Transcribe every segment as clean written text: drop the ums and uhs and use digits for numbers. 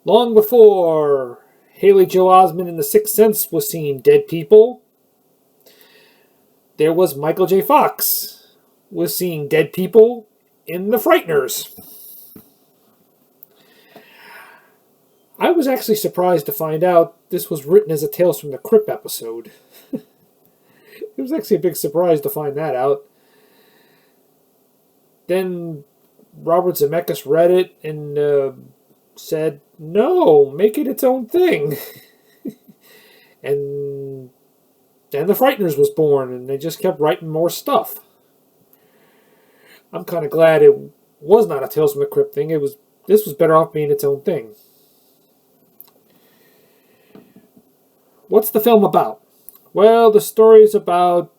Long before Haley Joel Osment in The Sixth Sense was seeing dead people, there was Michael J. Fox was seeing dead people in The Frighteners. I was actually surprised to find out this was written as a Tales from the Crypt episode. It was actually a big surprise to find that out. Then Robert Zemeckis read it and said, no, make it its own thing. And then The Frighteners was born, and they just kept writing more stuff. I'm kind of glad it was not a Tales from the Crypt thing. This was better off being its own thing. What's the film about? Well, the story is about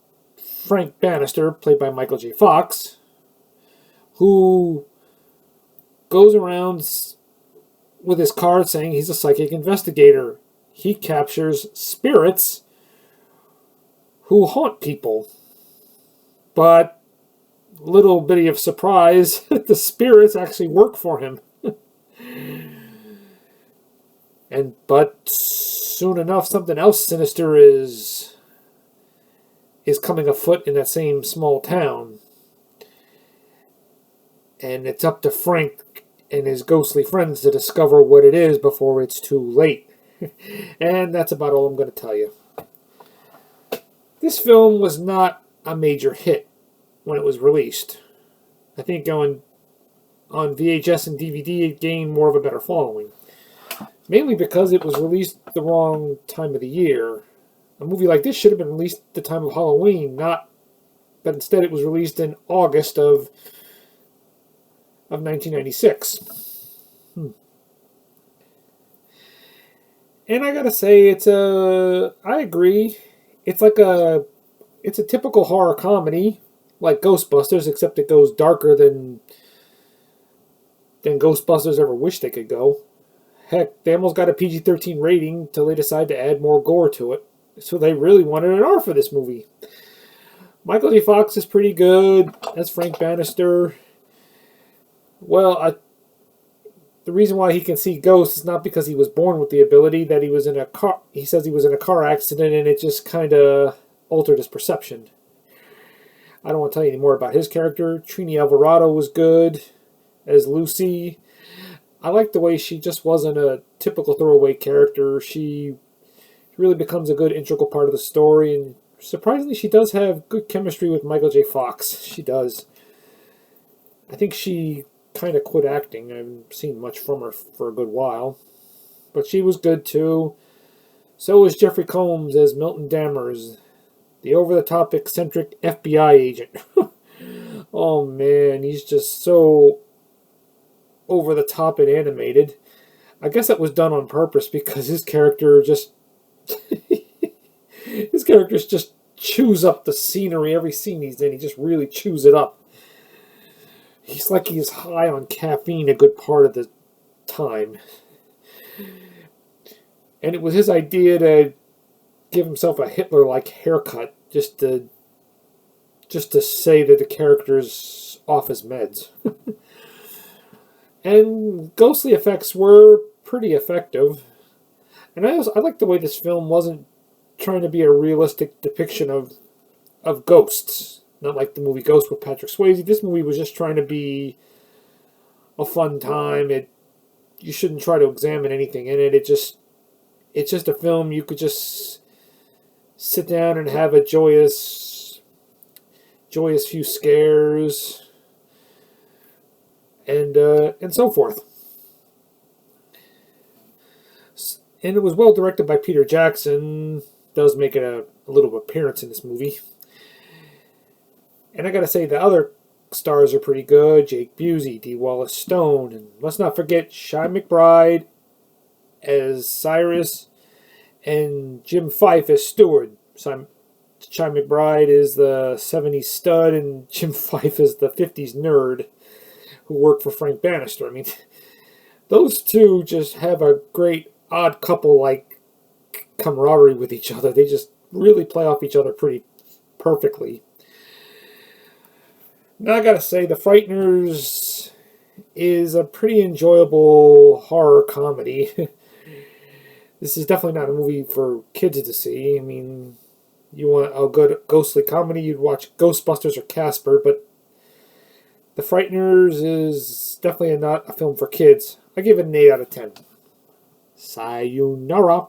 Frank Bannister, played by Michael J. Fox, who goes around with his card saying he's a psychic investigator. He captures spirits who haunt people. But, little bitty of surprise, the spirits actually work for him. But soon enough, something else sinister is coming afoot in that same small town. And it's up to Frank and his ghostly friends to discover what it is before it's too late. And that's about all I'm going to tell you. This film was not a major hit when it was released. I think on VHS and DVD it gained more of a better following. Mainly because it was released the wrong time of the year. A movie like this should have been released at the time of Halloween, but instead it was released in August of 1996. And I gotta say, I agree. It's a typical horror comedy, like Ghostbusters, except it goes darker than Ghostbusters ever wished they could go. Heck, they almost got a PG-13 rating till they decided to add more gore to it. So they really wanted an R for this movie. Michael J. Fox is pretty good as Frank Bannister. Well, the reason why he can see ghosts is not because he was born with the ability, that he was in a car. He says he was in a car accident and it just kind of altered his perception. I don't want to tell you any more about his character. Trini Alvarado was good as Lucy. I like the way she just wasn't a typical throwaway character. She really becomes a good integral part of the story, and surprisingly she does have good chemistry with Michael J. Fox. She does. I think she kind of quit acting. I haven't seen much from her for a good while. But she was good too. So was Jeffrey Combs as Milton Dammers, the over-the-top eccentric FBI agent. Oh man, he's just so over the top and animated. I guess that was done on purpose because his character just chews up the scenery. Every scene he's in, he just really chews it up. He's like he's high on caffeine a good part of the time. And it was his idea to give himself a Hitler-like haircut just to say that the character's off his meds. And ghostly effects were pretty effective. And I like the way this film wasn't trying to be a realistic depiction of ghosts. Not like the movie Ghost with Patrick Swayze. This movie was just trying to be a fun time. You shouldn't try to examine anything in it. It's just a film you could just sit down and have a joyous few scares and so forth. And it was well directed by Peter Jackson. Does make it a little appearance in this movie. And I gotta say, the other stars are pretty good. Jake Busey, D. Wallace Stone, and let's not forget Shy McBride as Cyrus, and Jim Fife as Steward. Shy McBride is the 70s stud, and Jim Fife is the 50s nerd who worked for Frank Bannister. I mean, those two just have a great odd couple-like camaraderie with each other. They just really play off each other pretty perfectly. Now I gotta say, The Frighteners is a pretty enjoyable horror comedy. This is definitely not a movie for kids to see. I mean, you want a good ghostly comedy, you'd watch Ghostbusters or Casper, but The Frighteners is definitely not a film for kids. I give it an 8 out of 10. Sayonara.